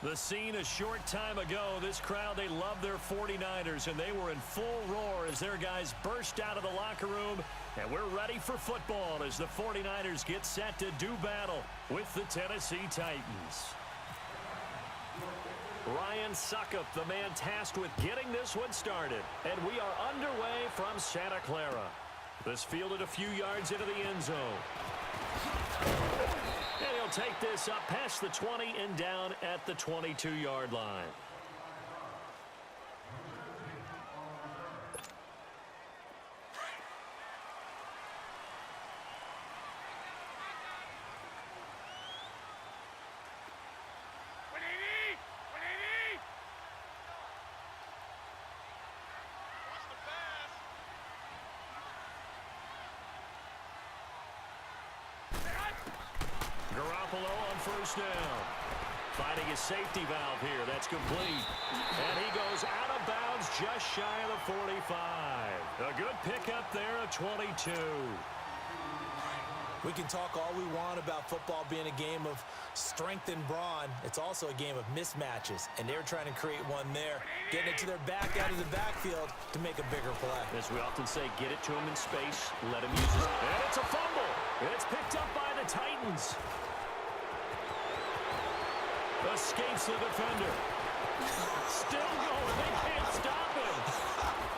The scene a short time ago, this crowd, they love their 49ers, and they were in full roar as their guys burst out of the locker room. And we're ready for football as the 49ers get set to do battle with the Tennessee Titans. Ryan Succop, the man tasked with getting this one started. And we are underway from Santa Clara. This fielded a few yards into the end zone. And he'll take this up past the 20 and down at the 22-yard line. On first down. Finding his safety valve here. That's complete. And he goes out of bounds just shy of the 45. A good pickup there at 22. We can talk all we want about football being a game of strength and brawn. It's also a game of mismatches, and they're trying to create one there, getting it to their back out of the backfield to make a bigger play. As we often say, get it to him in space, let him use it. And it's a fumble. It's picked up by the Titans. Escapes the defender. Still going. They can't stop him.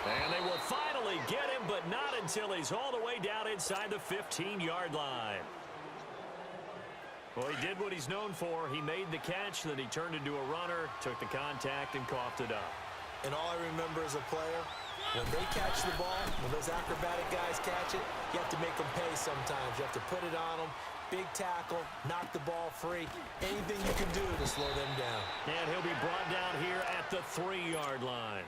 And they will finally get him, but not until he's all the way down inside the 15-yard line. Well, he did what he's known for. He made the catch, then he turned into a runner, took the contact, and coughed it up. And all I remember as a player, when they catch the ball, when those acrobatic guys catch it, you have to make them pay sometimes. You have to put it on them. Big tackle, knock the ball free. Anything you can do to slow them down. And he'll be brought down here at the 3-yard line.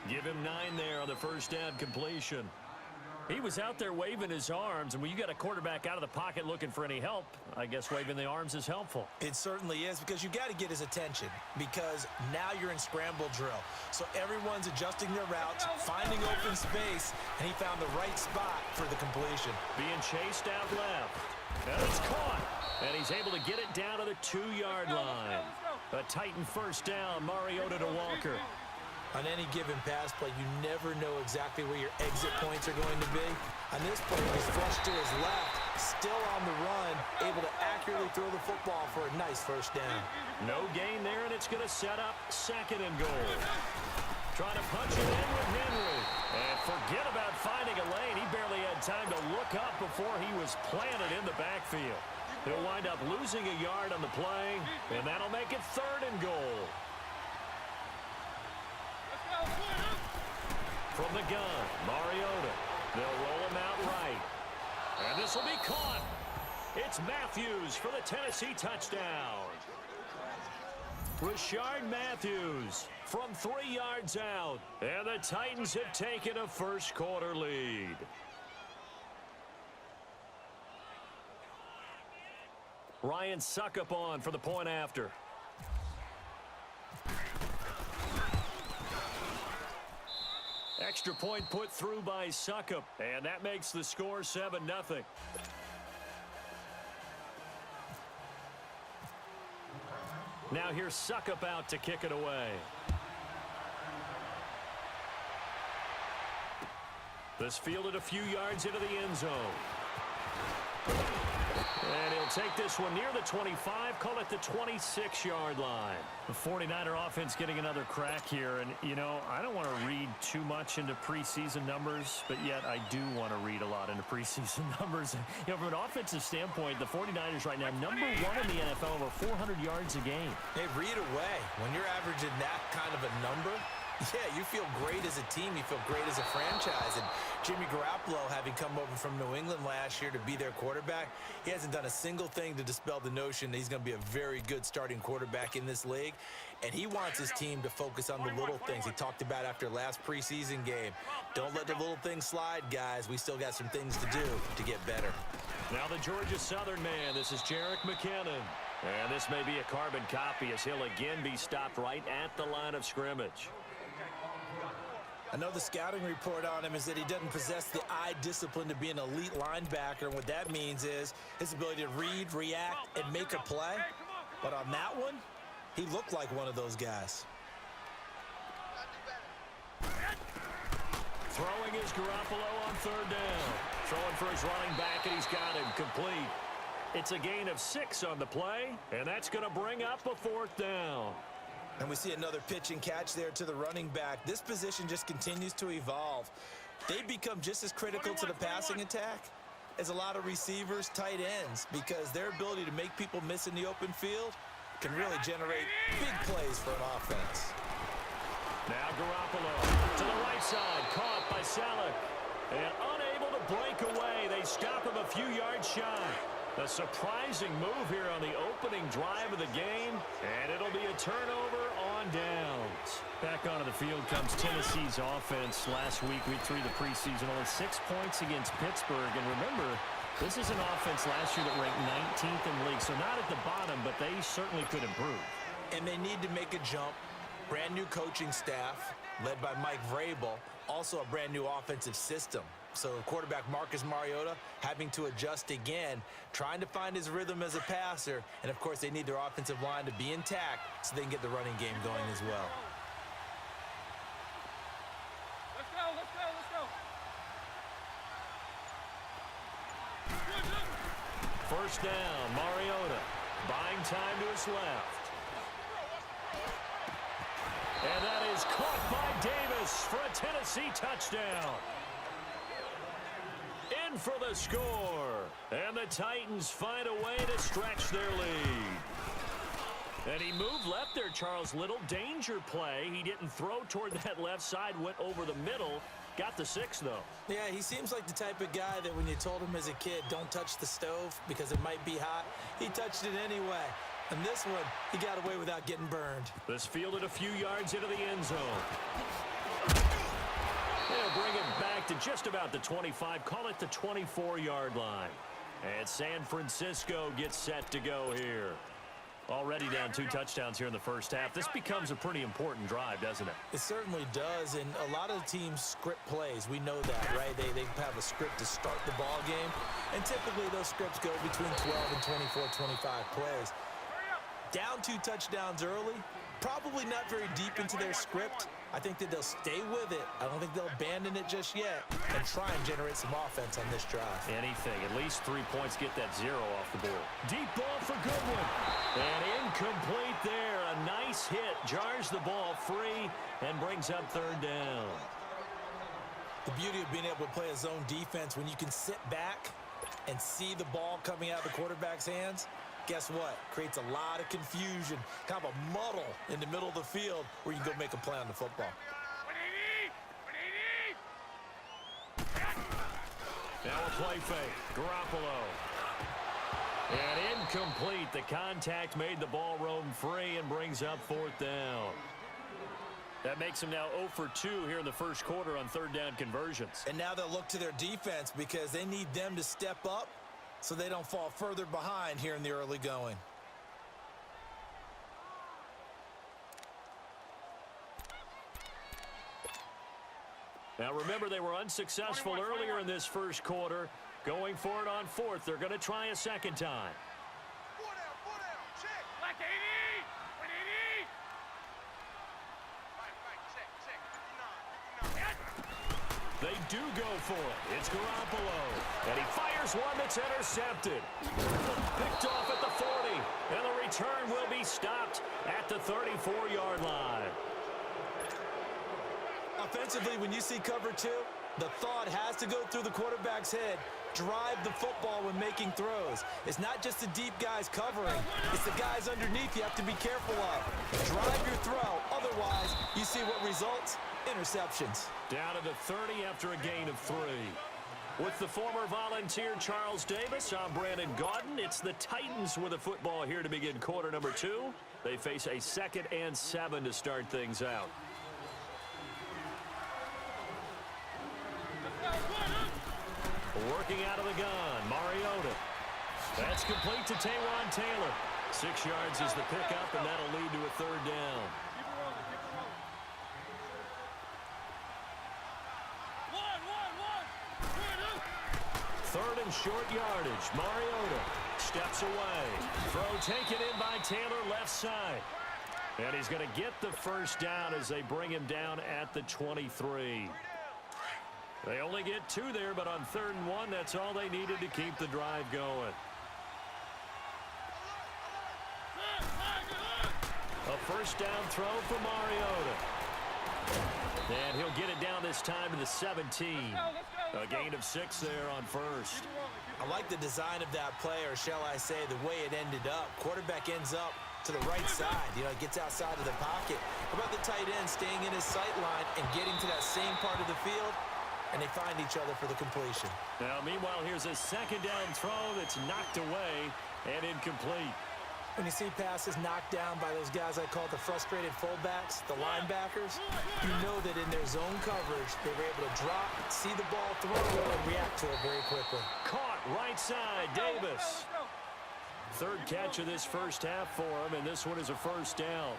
Give him 9 there on the first down completion. He was out there waving his arms, and when you got a quarterback out of the pocket looking for any help, I guess waving the arms is helpful. It certainly is, because you got to get his attention, because now you're in scramble drill. So everyone's adjusting their routes, finding open space, and he found the right spot for the completion. Being chased out left. And it's caught. And he's able to get it down to the 2-yard line. A Titan first down, Mariota to Walker. On any given pass play, you never know exactly where your exit points are going to be. On this play, he's flushed to his left, still on the run, able to accurately throw the football for a nice first down. No gain there, and it's going to set up 2nd and goal. Trying to punch it in with Henry. And forget about finding a lane. He barely had time to look up before he was planted in the backfield. He'll wind up losing a yard on the play, and that'll make it 3rd and goal. From the gun, Mariota. They'll roll him out right. And this will be caught. It's Matthews for the Tennessee touchdown. Rashard Matthews from 3 yards out. And the Titans have taken a first-quarter lead. Ryan Succop on for the point after. Extra point put through by Succop, and that makes the score 7-0. Now here's Succop out to kick it away. This fielded a few yards into the end zone. And he'll take this one near the 25, call it the 26-yard line. The 49er offense getting another crack here. And, you know, I don't want to read too much into preseason numbers, but yet I do want to read a lot into preseason numbers. You know, from an offensive standpoint, the 49ers right now, #1 in the NFL, over 400 yards a game. Hey, read away. When you're averaging that kind of a number, yeah, you feel great as a team. You feel great as a franchise. And Jimmy Garoppolo, having come over from New England last year to be their quarterback, he hasn't done a single thing to dispel the notion that he's going to be a very good starting quarterback in this league. And he wants his team to focus on the little things he talked about after last preseason game. Don't let the little things slide, guys. We still got some things to do to get better. Now the Georgia Southern man. This is Jerick McKinnon. And this may be a carbon copy as he'll again be stopped right at the line of scrimmage. I know the scouting report on him is that he doesn't possess the eye discipline to be an elite linebacker. And what that means is his ability to read, react, and make a play. But on that one, He looked like one of those guys. Throwing is Garoppolo on third down. Throwing for his running back, and he's got him complete. It's a gain of 6 on the play, and that's going to bring up a 4th down. And we see another pitch and catch there to the running back. This position just continues to evolve. They become just as critical to the passing attack as a lot of receivers, tight ends, because their ability to make people miss in the open field can really generate big plays for an offense. Now Garoppolo to the right side, caught by Salek. And unable to break away. They stop him a few yards shy. A surprising move here on the opening drive of the game, and it'll be a turnover on downs. Back onto the field comes Tennessee's offense. Last week, week 3 of the preseason, only 6 points against Pittsburgh. And remember, this is an offense last year that ranked 19th in the league, so not at the bottom, but they certainly could improve. And they need to make a jump. Brand new coaching staff, led by Mike Vrabel, also a brand new offensive system. So quarterback Marcus Mariota having to adjust again, trying to find his rhythm as a passer. And, of course, they need their offensive line to be intact so they can get the running game going as well. Let's go, let's go, let's go. First down, Mariota buying time to his left. And that is caught by Davis for a Tennessee touchdown. In for the score. And the Titans find a way to stretch their lead. And he moved left there, Charles. Little danger play. He didn't throw toward that left side, went over the middle. Got the 6, though. Yeah, he seems like the type of guy that when you told him as a kid, don't touch the stove because it might be hot, he touched it anyway. And this one, he got away without getting burned. This fielded a few yards into the end zone. They'll bring it back to just about the 25. Call it the 24-yard line. And San Francisco gets set to go here. Already down 2 touchdowns here in the first half. This becomes a pretty important drive, doesn't it? It certainly does, and a lot of teams script plays. We know that, right? They have a script to start the ball game, and typically those scripts go between 12 and 24, 25 plays. Down 2 touchdowns early, probably not very deep into their script. I think that they'll stay with it. I don't think they'll abandon it just yet and try and generate some offense on this drive. Anything. At least 3 points, get that 0 off the board. Deep ball for Goodwin. And incomplete there. A nice hit. Jars the ball free and brings up 3rd down. The beauty of being able to play a zone defense when you can sit back and see the ball coming out of the quarterback's hands, guess what? Creates a lot of confusion, kind of a muddle in the middle of the field where you can go make a play on the football. Now a play fake. Garoppolo. And incomplete. The contact made the ball roam free and brings up 4th down. That makes them now 0 for 2 here in the first quarter on 3rd down conversions. And now they'll look to their defense because they need them to step up so they don't fall further behind here in the early going. Now remember, they were unsuccessful earlier in this first quarter. Going for it on 4th. They're going to try a second time. They do go for it. It's Garoppolo. And he fires one that's intercepted. Picked off at the 40. And the return will be stopped at the 34-yard line. Offensively, when you see cover 2, the thought has to go through the quarterback's head. Drive the football when making throws. It's not just the deep guys covering. It's the guys underneath you have to be careful of. Drive your throw. Otherwise, you see what results? Interceptions. Down to the 30 after a gain of 3. With the former Volunteer Charles Davis, I'm Brandon Gaudin. It's the Titans with a football here to begin quarter number 2. They face a 2nd and 7 to start things out. Working out of the gun, Mariota. That's complete to Taywan Taylor. 6 yards is the pickup, and that'll lead to a 3rd down. Third and short yardage. Mariota steps away. Throw taken in by Taylor left side. And he's going to get the first down as they bring him down at the 23. They only get 2 there, but on 3rd and 1, that's all they needed to keep the drive going. A first down throw for Mariota. And he'll get it down this time to the 17. A gain of 6 there on first. I like the design of that play, or shall I say the way it ended up. Quarterback ends up to the right side. You know, he gets outside of the pocket. How about the tight end staying in his sight line and getting to that same part of the field? And they find each other for the completion. Now, meanwhile, here's a second down throw that's knocked away and incomplete. When you see passes knocked down by those guys I call the frustrated fullbacks, the linebackers, you know that in their zone coverage, they were able to drop, see the ball thrown, and react to it very quickly. Caught right side, Davis. 3rd catch of this first half for him, and this one is a first down.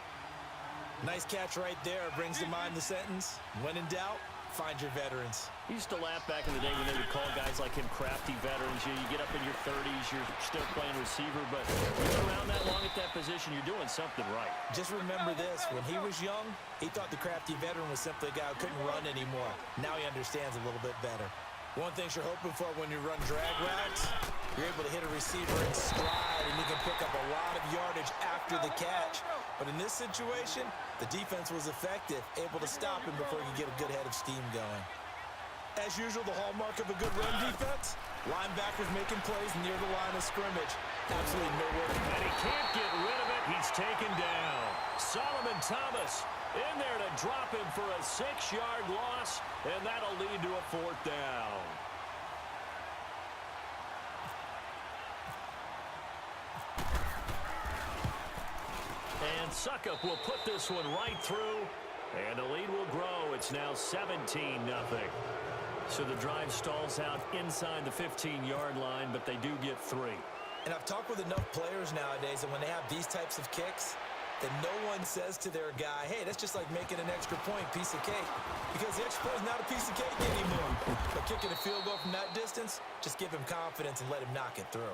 Nice catch right there. Brings to mind the sentence, when in doubt, find your veterans. I used to laugh back in the day when they would call guys like him crafty veterans. You get up in your 30s, you're still playing receiver, but you've been around that long at that position, you're doing something right. Just remember this, when he was young, he thought the crafty veteran was simply a guy who couldn't run anymore. Now he understands a little bit better. One thing you're hoping for when you run drag routes, you're able to hit a receiver in stride, and you can pick up a lot of yardage after the catch. But in this situation, the defense was effective, able to stop him before he could get a good head of steam going. As usual, the hallmark of a good run defense, linebackers making plays near the line of scrimmage. Absolutely no work. And he can't get rid of it. He's taken down. Solomon Thomas in there to drop him for a 6-yard loss, and that'll lead to a 4th down. And Suckup will put this one right through, and the lead will grow. It's now 17-0. So the drive stalls out inside the 15-yard line, but they do get 3. And I've talked with enough players nowadays, and when they have these types of kicks, that no one says to their guy, hey, that's just like making an extra point, piece of cake. Because the extra point is not a piece of cake anymore. But kicking a field goal from that distance, just give him confidence and let him knock it through.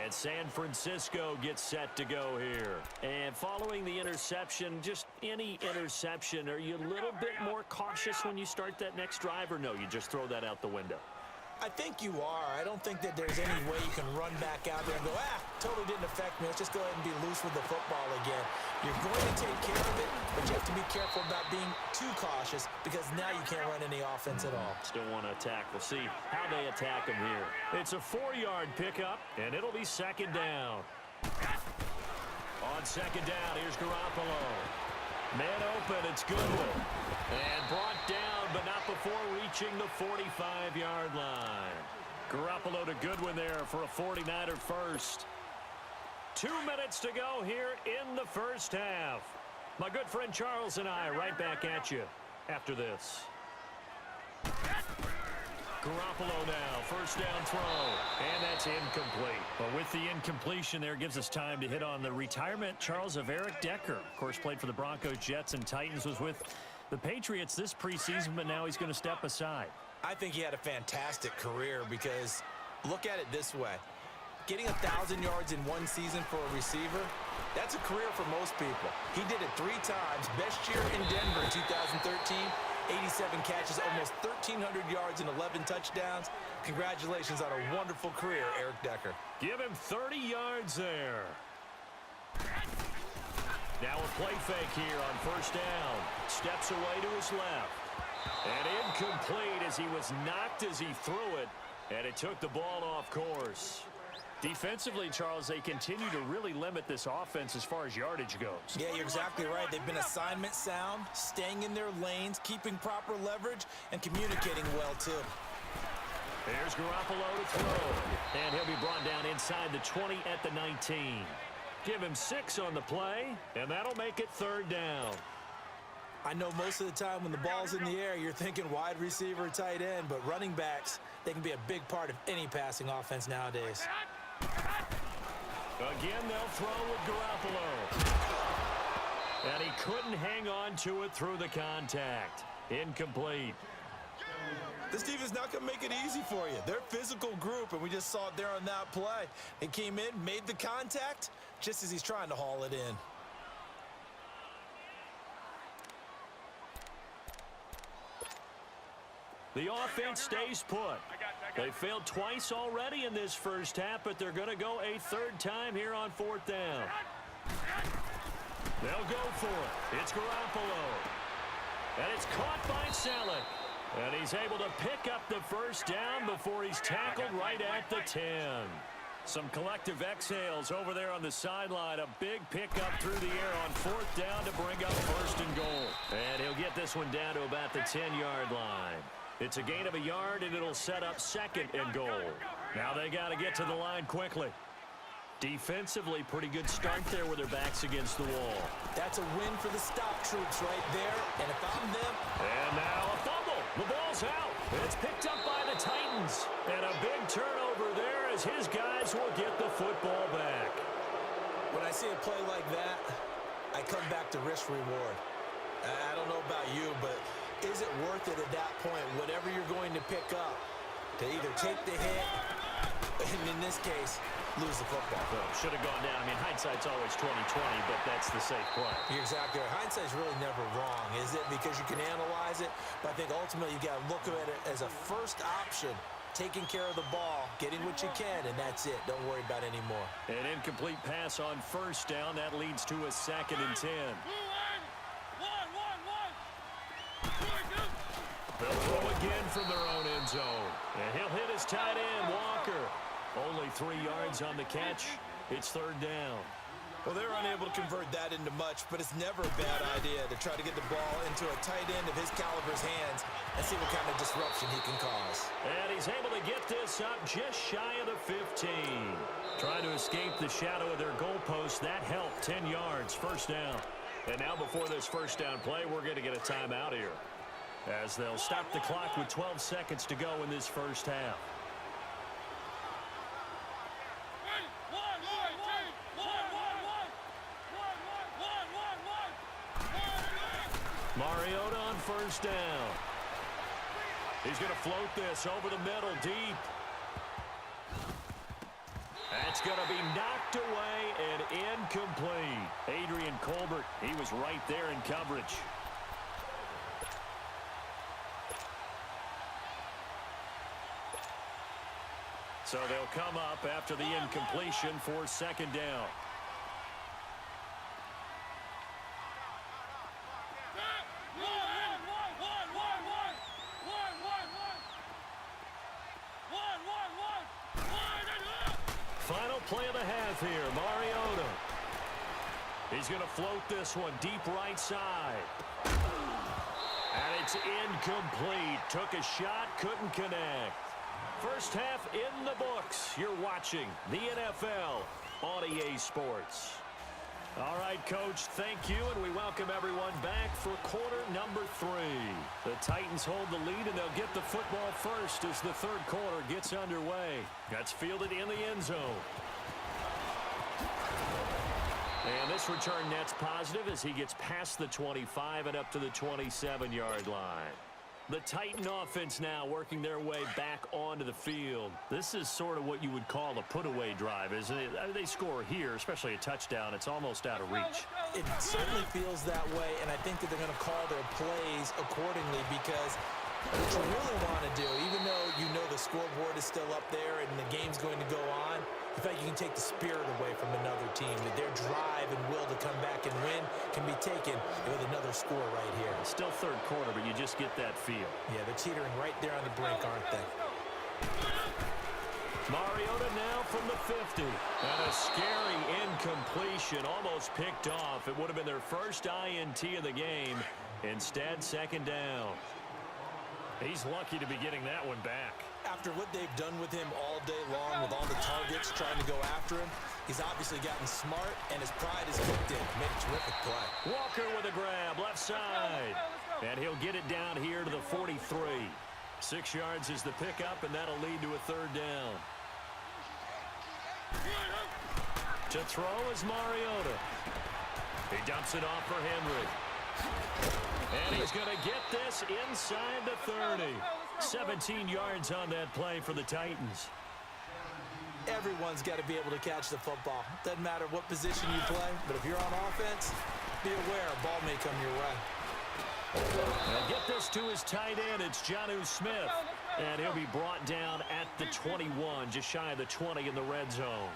And San Francisco gets set to go here. And following the interception, just any interception, are you a little bit more cautious when you start that next drive, or no, you just throw that out the window? I think you are. I don't think that there's any way you can run back out there and go, totally didn't affect me. Let's just go ahead and be loose with the football again. You're going to take care of it, but you have to be careful about being too cautious because now you can't run any offense at all. Still want to attack. We'll see how they attack him here. It's a 4-yard pickup, and it'll be 2nd down. On 2nd down, here's Garoppolo. Man open, it's Goodwin. And brought down, but not before reaching the 45-yard line. Garoppolo to Goodwin there for a 49er first. 2 minutes to go here in the first half. My good friend Charles and I right back at you after this. Garoppolo now, first down throw, and that's incomplete. But with the incompletion there, gives us time to hit on the retirement, Charles, of Eric Decker. Of course, played for the Broncos, Jets, and Titans, was with the Patriots this preseason, but now he's going to step aside. I think he had a fantastic career because look at it this way. Getting 1,000 yards in one season for a receiver, that's a career for most people. He did it 3 times. Best year in Denver in 2013. 87 catches, almost 1,300 yards and 11 touchdowns. Congratulations on a wonderful career, Eric Decker. Give him 30 yards there. Now a play fake here on first down. Steps away to his left. And incomplete as he was knocked as he threw it. And it took the ball off course. Defensively, Charles, they continue to really limit this offense as far as yardage goes. Yeah, you're exactly right. They've been assignment sound, staying in their lanes, keeping proper leverage, and communicating well, too. There's Garoppolo to throw. And he'll be brought down inside the 20 at the 19. Give him 6 on the play, and that'll make it 3rd down. I know most of the time when the ball's in the air, you're thinking wide receiver, tight end, but running backs, they can be a big part of any passing offense nowadays. Again, they'll throw with Garoppolo. And he couldn't hang on to it through the contact. Incomplete. This defense is not going to make it easy for you. They're a physical group, and we just saw it there on that play. He came in, made the contact, just as he's trying to haul it in. The offense stays put. They failed twice already in this first half, but they're going to go a third time here on fourth down. They'll go for it. It's Garoppolo. And it's caught by Selleck. And he's able to pick up the first down before he's tackled right at the 10. Some collective exhales over there on the sideline. A big pickup through the air on fourth down to bring up first and goal. And he'll get this one down to about the 10-yard line. It's a gain of a yard, and it'll set up second and goal. Now they got to get to the line quickly. Defensively, pretty good start there with their backs against the wall. That's a win for the stop troops right there. And if I'm them... And now a fumble. The ball's out. It's picked up by the Titans. And a big turnover there as his guys will get the football back. When I see a play like that, I come back to risk reward. I don't know about you, but is it worth it at that point, whatever you're going to pick up, to either take the hit, and in this case, lose the football? Should have gone down. I mean, hindsight's always 20/20, but that's the safe play. You're exactly right. Hindsight's really never wrong, is it? Because you can analyze it, but I think ultimately you got to look at it as a first option, taking care of the ball, getting what you can, and that's it. Don't worry about any more. An incomplete pass on first down. That leads to a 2nd and 10. They'll throw again from their own end zone. And he'll hit his tight end, Walker. Only 3 yards on the catch. It's third down. Well, they're unable to convert that into much, but it's never a bad idea to try to get the ball into a tight end of his caliber's hands and see what kind of disruption he can cause. And he's able to get this up just shy of the 15. Trying to escape the shadow of their goalpost. That helped. 10 yards, first down. And now before this first down play, we're going to get a timeout here, as they'll stop the clock with 12 seconds to go in this first half. Mariota on first down. He's going to float this over the middle, deep. That's going to be knocked away and incomplete. Adrian Colbert, he was right there in coverage. So they'll come up after the incompletion for second down. Final play of the half here, Mariota. He's going to float this one deep right side. And it's incomplete. Took a shot, couldn't connect. First half in the books. You're watching the NFL on EA Sports. All right, Coach, thank you, and we welcome everyone back for quarter number 3. The Titans hold the lead, and they'll get the football first as the third quarter gets underway. That's fielded in the end zone. And this return net's positive as he gets past the 25 and up to the 27-yard line. The Titan offense now working their way back onto the field. This is sort of what you would call a put-away drive, isn't it? They score here, especially a touchdown. It's almost out of reach. It certainly feels that way, and I think that they're going to call their plays accordingly, because what you really want to do, even though you know the scoreboard is still up there and the game's going to go on, in fact, you can take the spirit away from another team, that their drive and will to come back and win can be taken with another score right here. Still third quarter, but you just get that feel. Yeah, they're teetering right there on the brink, aren't they? Mariota now from the 50. And a scary incompletion, almost picked off. It would have been their first INT of the game. Instead, second down. He's lucky to be getting that one back. After what they've done with him all day long, with all the targets trying to go after him, he's obviously gotten smart, and his pride is kicked in. Made a terrific play. Walker with a grab, left side. And he'll get it down here to the 43. 6 yards is the pickup, and that'll lead to a third down. To throw is Mariota. He dumps it off for Henry. And he's going to get this inside the 30. 17 yards on that play for the Titans. Everyone's got to be able to catch the football. Doesn't matter what position you play, but if you're on offense, be aware a ball may come your way. They'll get this to his tight end. It's Jonnu Smith. And he'll be brought down at the 21, just shy of the 20 in the red zone.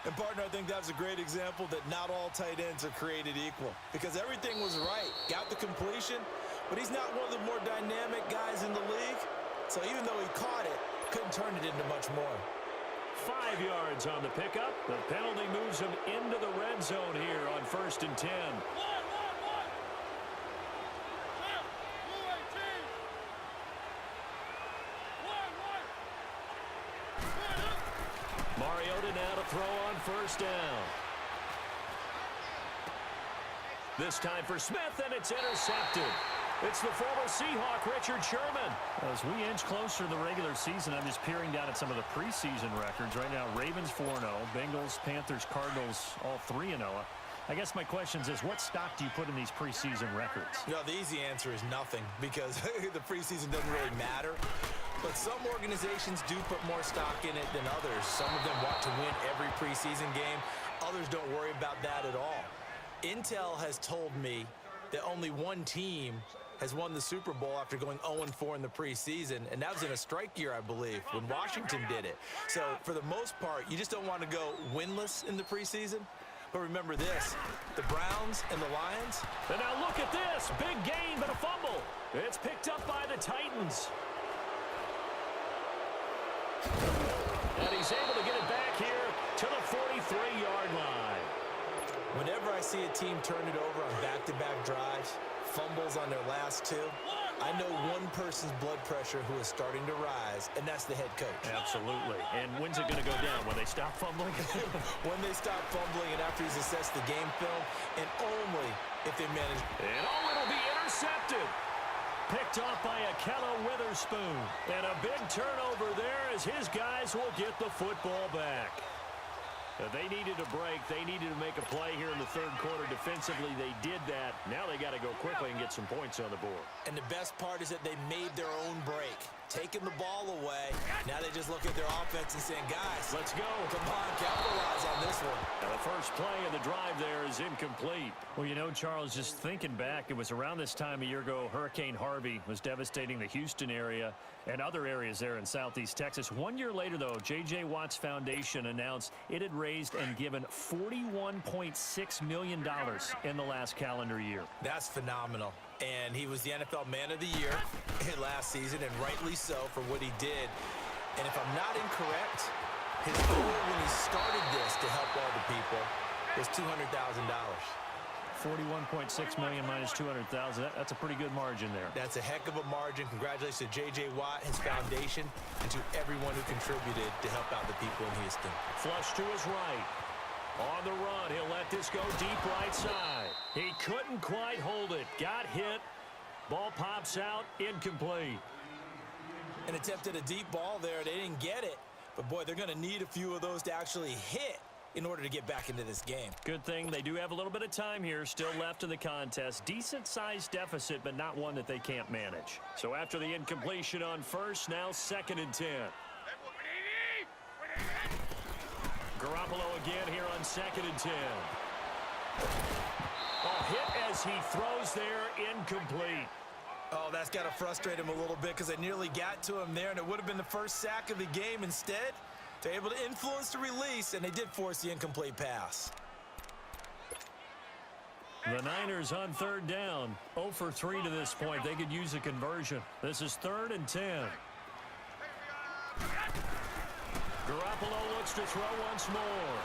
And, partner, I think that's a great example that not all tight ends are created equal. Because everything was right. Got the completion, but he's not one of the more dynamic guys in the league. So even though he caught it, couldn't turn it into much more. 5 yards on the pickup. The penalty moves him into the red zone here on 1st and 10. Mariota now to throw on 1st down. This time for Smith, and it's intercepted. It's the former Seahawk, Richard Sherman. As we inch closer to the regular season, I'm just peering down at some of the preseason records. Right now, Ravens 4-0, Bengals, Panthers, Cardinals, all 3-0. I guess my question is, what stock do you put in these preseason records? No, the easy answer is nothing, because the preseason doesn't really matter. But some organizations do put more stock in it than others. Some of them want to win every preseason game. Others don't worry about that at all. Intel has told me that only one team has won the Super Bowl after going 0-4 in the preseason, and that was in a strike year, I believe, when Washington did it. So for the most part, you just don't want to go winless in the preseason. But remember this, the Browns and the Lions. And now look at this, big gain but a fumble. It's picked up by the Titans. And he's able to get it back here to the 43-yard line. Whenever I see a team turn it over on back-to-back drives, fumbles on their last two, I know one person's blood pressure who is starting to rise, and that's the head coach. Absolutely. And when's it going to go down? When they stop fumbling? When they stop fumbling and after he's assessed the game film, and only if they manage. And it'll be intercepted. Picked off by Akella Witherspoon. And a big turnover there as his guys will get the football back. They needed a break. They needed to make a play here in the third quarter. Defensively, they did that. Now they got to go quickly and get some points on the board. And the best part is that they made their own break. Taking the ball away. Now they just look at their offense and saying, guys, let's go. Come on, capitalize on this one. And the first play of the drive there is incomplete. Well, you know, Charles, just thinking back, it was around this time a year ago, Hurricane Harvey was devastating the Houston area and other areas there in southeast Texas. 1 year later, though, J.J. Watt's Foundation announced it had raised and given $41.6 million in the last calendar year. That's phenomenal. And he was the NFL Man of the Year last season, and rightly so for what he did. And if I'm not incorrect, his goal when he started this to help all the people was $200,000. 41.6 million minus 200,000. That's a pretty good margin there. That's a heck of a margin. Congratulations to J.J. Watt, his foundation, and to everyone who contributed to help out the people in Houston. Flush to his right. On the run, he'll let this go deep right side. He couldn't quite hold it. Got hit. Ball pops out. Incomplete. An attempt at a deep ball there. They didn't get it. But, boy, they're going to need a few of those to actually hit in order to get back into this game. Good thing they do have a little bit of time here still left in the contest. Decent-sized deficit, but not one that they can't manage. So after the incompletion on first, now 2nd and 10. Garoppolo again here on 2nd and 10. Oh, hit as he throws there, incomplete. Oh, that's got to frustrate him a little bit because they nearly got to him there, and it would have been the first sack of the game. Instead, they're able to influence the release, and they did force the incomplete pass. The Niners on 3rd down. 0 for 3 to this point. They could use a conversion. This is 3rd and 10. Garoppolo looks to throw once more.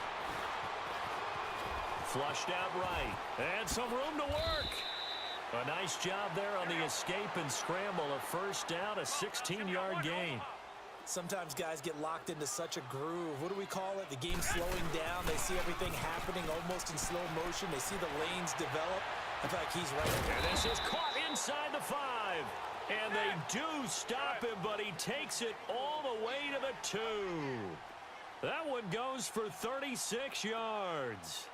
Flushed out right. And some room to work. A nice job there on the escape and scramble. A first down, a 16-yard gain. Sometimes guys get locked into such a groove. What do we call it? The game slowing down. They see everything happening almost in slow motion. They see the lanes develop. I feel like he's right. And this is caught inside the 5. And they do stop him, but he takes it all the way to the 2. That one goes for 36 yards.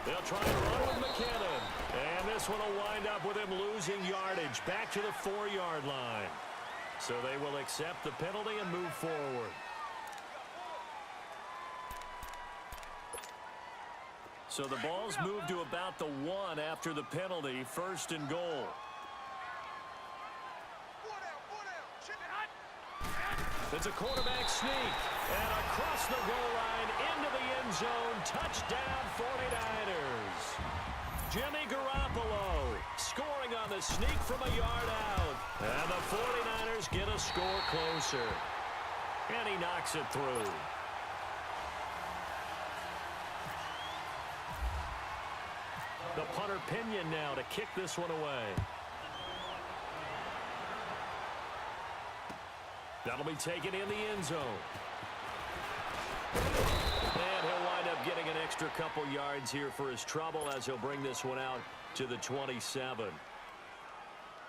They'll try to run with McKinnon. And this one will wind up with him losing yardage back to the 4-yard line. So they will accept the penalty and move forward. So the ball's moved to about the 1 after the penalty, 1st and goal. It's a quarterback sneak, and across the goal line into the end zone, touchdown 49ers. Jimmy Garoppolo scoring on the sneak from a yard out, and the 49ers get a score closer, and he knocks it through. The punter Pinion now to kick this one away. That'll be taken in the end zone. And he'll wind up getting an extra couple yards here for his trouble as he'll bring this one out to the 27.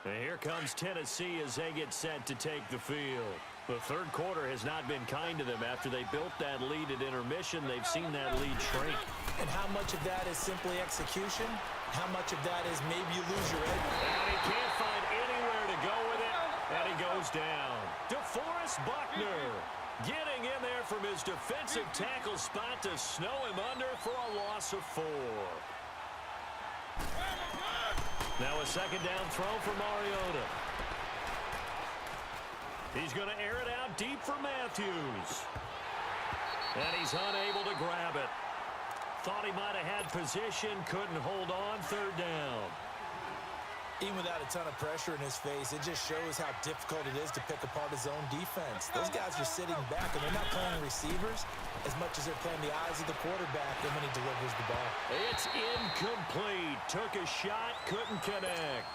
And here comes Tennessee as they get set to take the field. The third quarter has not been kind to them. After they built that lead at intermission, they've seen that lead shrink. And how much of that is simply execution? How much of that is maybe you lose your edge? And he can't find anywhere to go with it, and he goes down. DeForest Buckner getting in there from his defensive tackle spot to snow him under for a loss of 4. Now a second down throw for Mariota. He's going to air it out deep for Matthews. And he's unable to grab it. Thought he might have had position, couldn't hold on, 3rd down. Even without a ton of pressure in his face, it just shows how difficult it is to pick apart his own defense. Those guys are sitting back, and they're not playing receivers as much as they're playing the eyes of the quarterback and when he delivers the ball. It's incomplete. Took a shot, couldn't connect.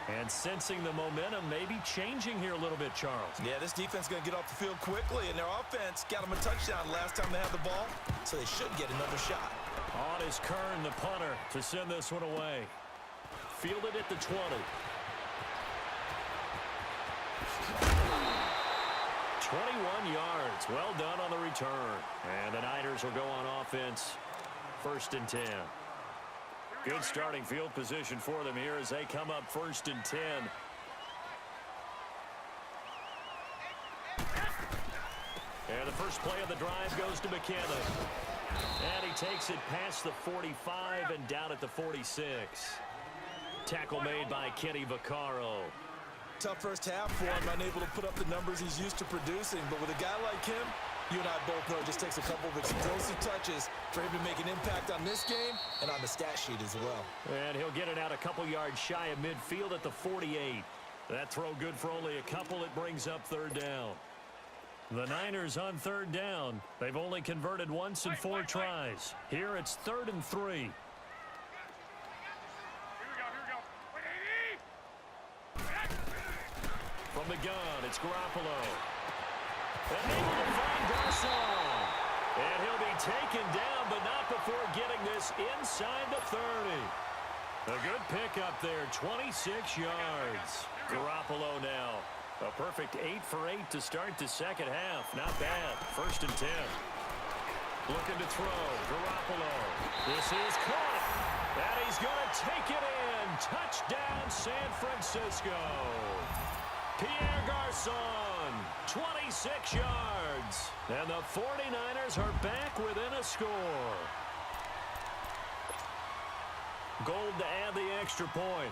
And sensing the momentum maybe changing here a little bit, Charles. Yeah, this defense is going to get off the field quickly, and their offense got them a touchdown last time they had the ball, so they should get another shot. On is Kern, the punter, to send this one away. Fielded at the 20. 21 yards. Well done on the return. And the Niners will go on offense. 1st and 10. Good starting field position for them here as they come up 1st and 10. And the first play of the drive goes to McKenna. And he takes it past the 45 and down at the 46. Tackle made by Kenny Vaccaro. Tough first half for him, unable to put up the numbers he's used to producing. But with a guy like him, you and I both know it just takes a couple of explosive touches for him to make an impact on this game and on the stat sheet as well. And he'll get it out a couple yards shy of midfield at the 48. That throw good for only a couple. It brings up 3rd down. The Niners on 3rd down. They've only converted once in 4 tries. Here it's 3rd and 3. From the gun, it's Garoppolo. And able to find Garcon. And he'll be taken down, but not before getting this inside the 30. A good pickup there, 26 yards. Garoppolo now. A perfect 8 for 8 to start the second half. Not bad. 1st and 10. Looking to throw. Garoppolo. This is caught. And he's going to take it in. Touchdown, San Francisco. Pierre Garcon, 26 yards. And the 49ers are back within a score. Gold to add the extra point.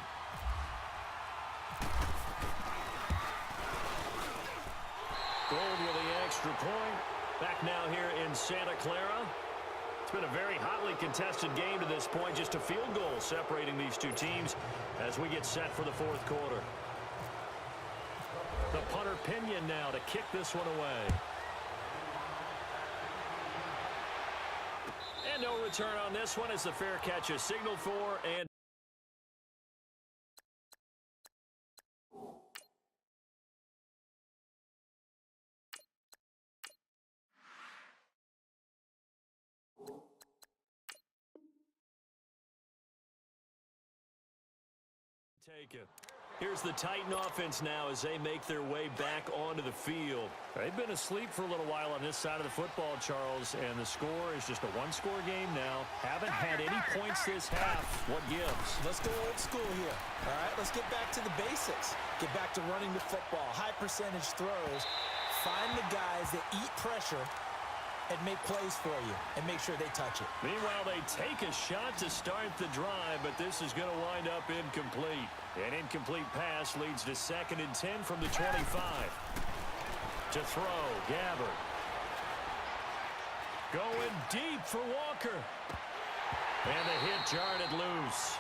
Gold with the extra point. Back now here in Santa Clara. It's been a very hotly contested game to this point. Just a field goal separating these two teams as we get set for the 4th quarter. The punter Pinion now to kick this one away. And no return on this one as the fair catch is signaled for. And taken. Here's the Titan offense now as they make their way back onto the field. They've been asleep for a little while on this side of the football, Charles, and the score is just a 1-score game now. Haven't had any points this half. What gives? Let's go old school here. All right, let's get back to the basics. Get back to running the football, high percentage throws. Find the guys that eat pressure and make plays for you and make sure they touch it. Meanwhile, they take a shot to start the drive, but this is going to wind up incomplete. An incomplete pass leads to 2nd and 10 from the 25. To throw, Gabbert. Going deep for Walker. And the hit jarred it loose.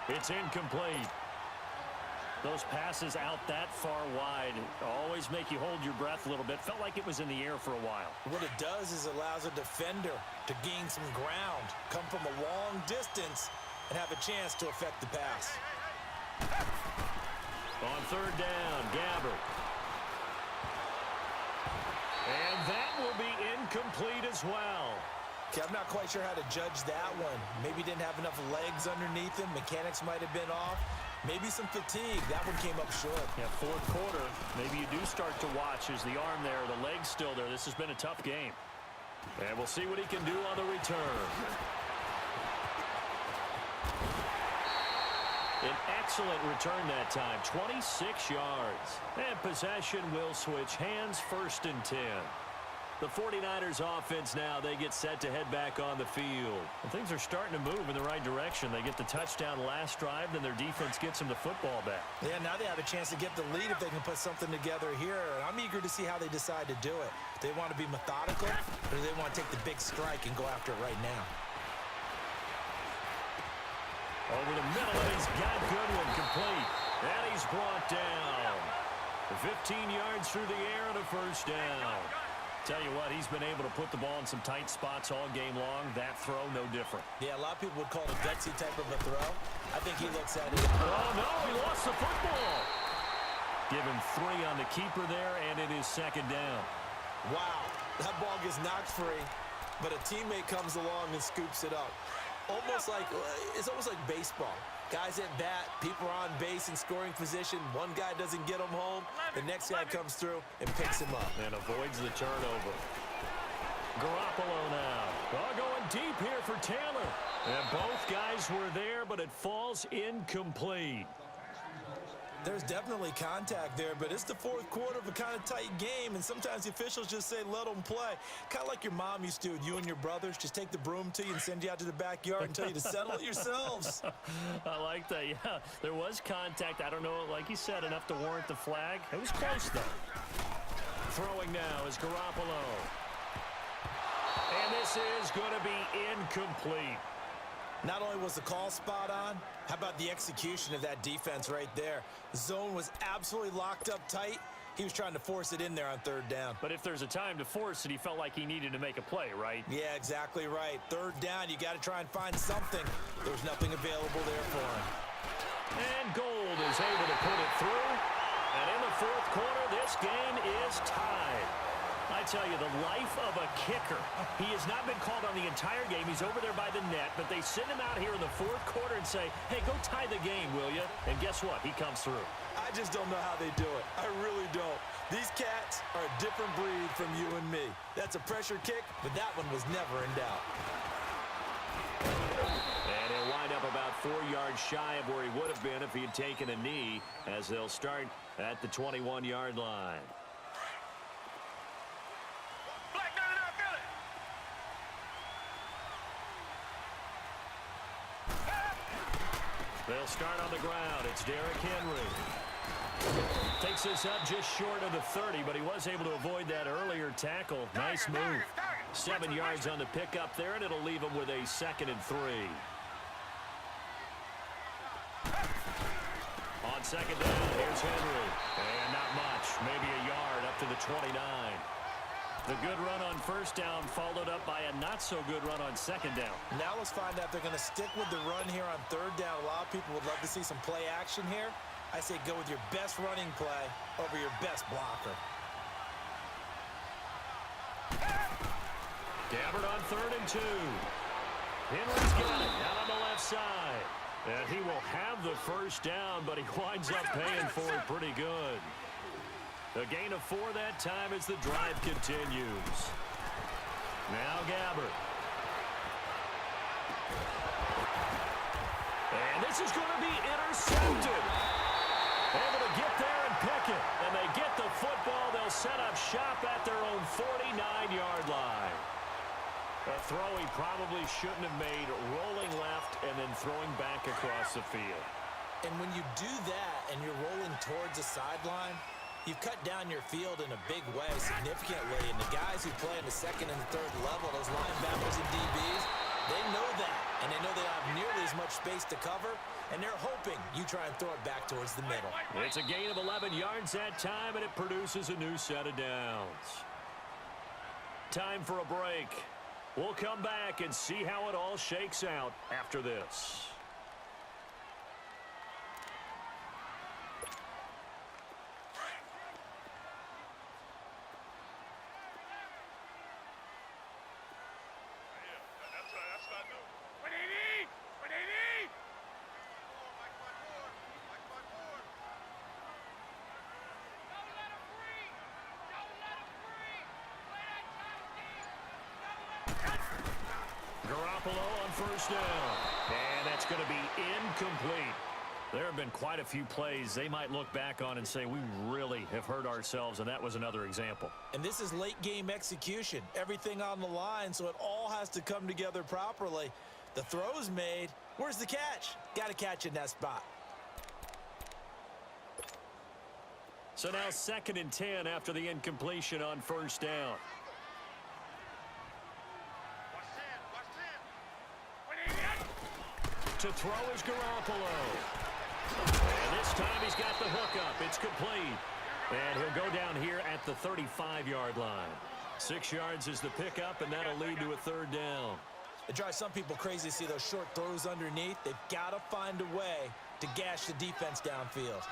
It's incomplete. Those passes out that far wide always make you hold your breath a little bit. Felt like it was in the air for a while. What it does is allows a defender to gain some ground, come from a long distance, and have a chance to affect the pass. On 3rd down, Gabbert. And that will be incomplete as well. Okay, I'm not quite sure how to judge that one. Maybe didn't have enough legs underneath him. Mechanics might have been off. Maybe some fatigue. That one came up short. Yeah, 4th quarter, maybe you do start to watch as the arm there, the leg's still there. This has been a tough game. And we'll see what he can do on the return. An excellent return that time, 26 yards. And possession will switch hands, 1st and 10. The 49ers offense now, they get set to head back on the field. And things are starting to move in the right direction. They get the touchdown last drive, then their defense gets them the football back. Yeah, now they have a chance to get the lead if they can put something together here. I'm eager to see how they decide to do it. Do they want to be methodical, or do they want to take the big strike and go after it right now? Over the middle, and he's got Goodwin complete. And he's brought down. 15 yards through the air and a 1st down. Tell you what, he's been able to put the ball in some tight spots all game long. That throw, no different. Yeah, a lot of people would call it a gutsy type of a throw. I think he looks at it. Oh, no, he lost the football. Give him 3 on the keeper there, and it is 2nd down. Wow, that ball gets knocked free, but a teammate comes along and scoops it up. It's almost like baseball. Guys at bat, people are on base in scoring position. One guy doesn't get him home. The next guy comes through and picks him up. And avoids the turnover. Garoppolo now. Going deep here for Taylor. And both guys were there, but it falls incomplete. There's definitely contact there, but it's the 4th quarter of a kind of tight game, and sometimes the officials just say, let them play. Kind of like your mom used to with you and your brothers. Just take the broom to you and send you out to the backyard and tell you to settle it yourselves. I like that, yeah. There was contact. I don't know, like you said, enough to warrant the flag. It was close, though. Throwing now is Garoppolo. And this is going to be incomplete. Not only was the call spot on, how about the execution of that defense right there? The zone was absolutely locked up tight. He was trying to force it in there on 3rd down. But if there's a time to force it, he felt like he needed to make a play, right? Yeah, exactly right. 3rd down, you got to try and find something. There's nothing available there for him. And Gold is able to put it through. And in the 4th quarter, this game is tied. I tell you, the life of a kicker. He has not been called on the entire game. He's over there by the net, but they send him out here in the 4th quarter and say, hey, go tie the game, will you? And guess what? He comes through. I just don't know how they do it. I really don't. These cats are a different breed from you and me. That's a pressure kick, but that one was never in doubt. And he'll wind up about 4 yards shy of where he would have been if he had taken a knee, as they'll start at the 21-yard line. They'll start on the ground. It's Derrick Henry. Takes this up just short of the 30, but he was able to avoid that earlier tackle. Nice move. 7 yards on the pickup there, and it'll leave him with a 2nd and 3. On 2nd down, here's Henry. And not much. Maybe a yard up to the 29. The good run on 1st down followed up by a not-so-good run on 2nd down. Now let's find out if they're going to stick with the run here on 3rd down. A lot of people would love to see some play action here. I say go with your best running play over your best blocker. Gabbert on 3rd and 2. Henry's got it out on the left side. And he will have the 1st down, but he winds up paying for it pretty good. A gain of 4 that time as the drive continues. Now Gabbert. And this is going to be intercepted. Able to get there and pick it. And they get the football. They'll set up shop at their own 49-yard line. A throw he probably shouldn't have made, rolling left and then throwing back across the field. And when you do that and you're rolling towards the sideline, you've cut down your field in a big way, significantly. And the guys who play in the second and the third level, those linebackers and DBs, they know that. And they know they don't have nearly as much space to cover. And they're hoping you try and throw it back towards the middle. It's a gain of 11 yards that time, and it produces a new set of downs. Time for a break. We'll come back and see how it all shakes out after this. Garoppolo on first down. And that's going to be incomplete. There have been quite a few plays they might look back on and say, we really have hurt ourselves, and that was another example. And this is late-game execution. Everything on the line, so it all has to come together properly. The throw's made. Where's the catch? Got to catch in that spot. So now 2nd and 10 after the incompletion on first down. To throw is Garoppolo. And this time he's got the hook up. It's complete. And he'll go down here at the 35-yard line. 6 yards is the pickup, and that'll lead to a 3rd down. It drives some people crazy to see those short throws underneath. They've got to find a way to gash the defense downfield.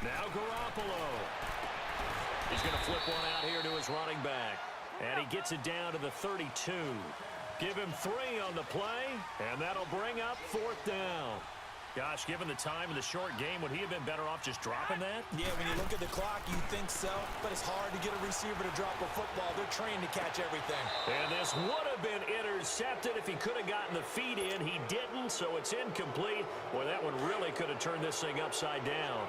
Now Garoppolo. He's going to flip one out here to his running back. And he gets it down to the 32. Give him 3 on the play, and that'll bring up 4th down. Gosh, given the time of the short game, would he have been better off just dropping that? Yeah, when you look at the clock, you think so. But it's hard to get a receiver to drop a football. They're trained to catch everything. And this would have been intercepted if he could have gotten the feet in. He didn't, so it's incomplete. Boy, that one really could have turned this thing upside down.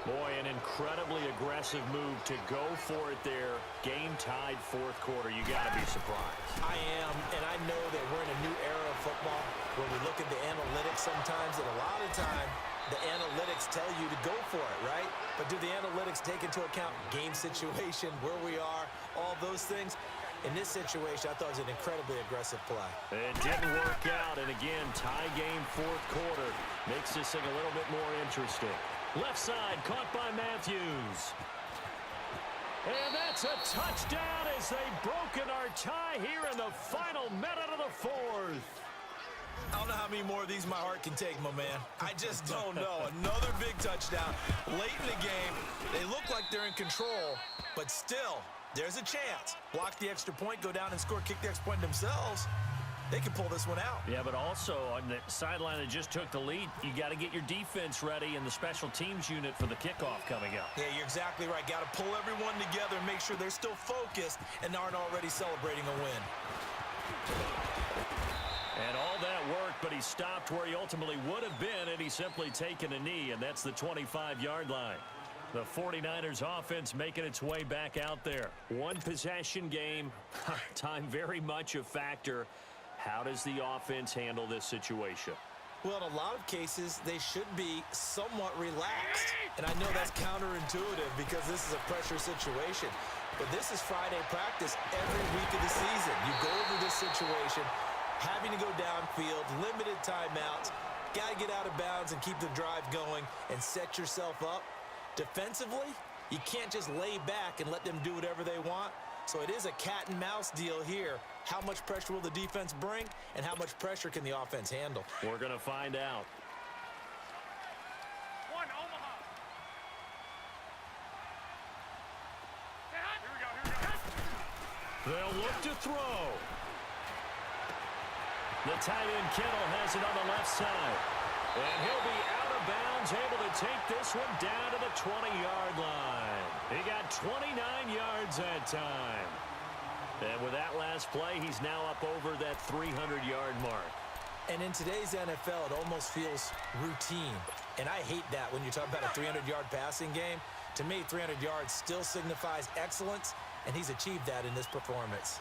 Boy, an incredibly aggressive move to go for it there. Game-tied 4th quarter. You got to be surprised. I am, and I know that we're in a new era of football where we look at the analytics sometimes, and a lot of time the analytics tell you to go for it, right? But do the analytics take into account game situation, where we are, all those things? In this situation, I thought it was an incredibly aggressive play. It didn't work out, and again, tie game 4th quarter. Makes this thing a little bit more interesting. Left side, caught by Matthews. And that's a touchdown as they've broken our tie here in the final minute of the 4th. I don't know how many more of these my heart can take, my man. I just don't know. Another big touchdown. Late in the game, they look like they're in control, but still, there's a chance. Block the extra point, go down and score, kick the extra point themselves. They can pull this one out. Yeah, but also on the sideline that just took the lead, you got to get your defense ready and the special teams unit for the kickoff coming up. Yeah, you're exactly right. Got to pull everyone together and make sure they're still focused and aren't already celebrating a win. And all that worked, but he stopped where he ultimately would have been had he simply taken a knee, and that's the 25-yard line. The 49ers offense making its way back out there. One possession game, time very much a factor. How does the offense handle this situation? Well, in a lot of cases, they should be somewhat relaxed. And I know that's counterintuitive because this is a pressure situation. But this is Friday practice every week of the season. You go over this situation, having to go downfield, limited timeouts, got to get out of bounds and keep the drive going and set yourself up. Defensively, you can't just lay back and let them do whatever they want. So it is a cat and mouse deal here. How much pressure will the defense bring, and how much pressure can the offense handle? We're going to find out. One, Omaha. Here we go. They'll look to throw. The tight end Kittle has it on the left side. And he'll be out of bounds, able to take this one down to the 20-yard line. He got 29 yards that time. And with that last play, he's now up over that 300-yard mark. And in today's NFL, it almost feels routine. And I hate that when you talk about a 300-yard passing game. To me, 300 yards still signifies excellence, and he's achieved that in this performance.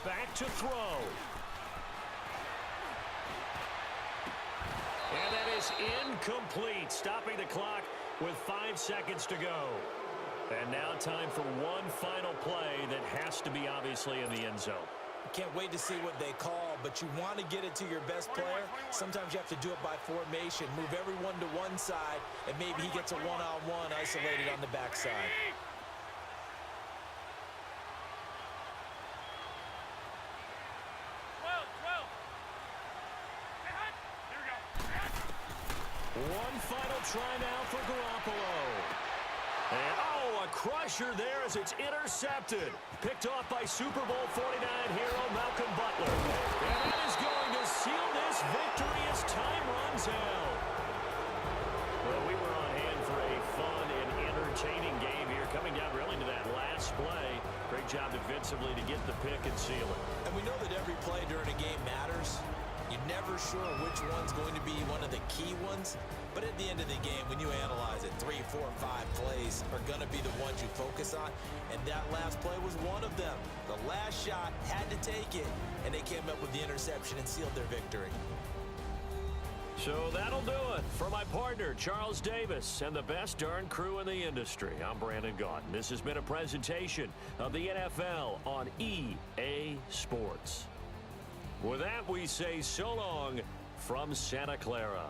Back to throw. And that is incomplete, stopping the clock with 5 seconds to go. And now time for one final play that has to be obviously in the end zone. Can't wait to see what they call, but you want to get it to your best player. Sometimes you have to do it by formation. Move everyone to one side, and maybe he gets a one-on-one isolated on the backside. One final try now for Garoppolo. And, oh, a crusher there as it's intercepted. Picked off by Super Bowl 49 hero Malcolm Butler. And that is going to seal this victory as time runs out. Well, we were on hand for a fun and entertaining game here, coming down really to that last play. Great job defensively to get the pick and seal it. And we know that every play during a game matters. You're never sure which one's going to be one of the key ones. But at the end of the game, when you analyze it, 3, 4, 5 plays are going to be the ones you focus on. And that last play was one of them. The last shot had to take it, and they came up with the interception and sealed their victory. So that'll do it. For my partner, Charles Davis, and the best darn crew in the industry, I'm Brandon Gaudin. This has been a presentation of the NFL on EA Sports. With that, we say so long from Santa Clara.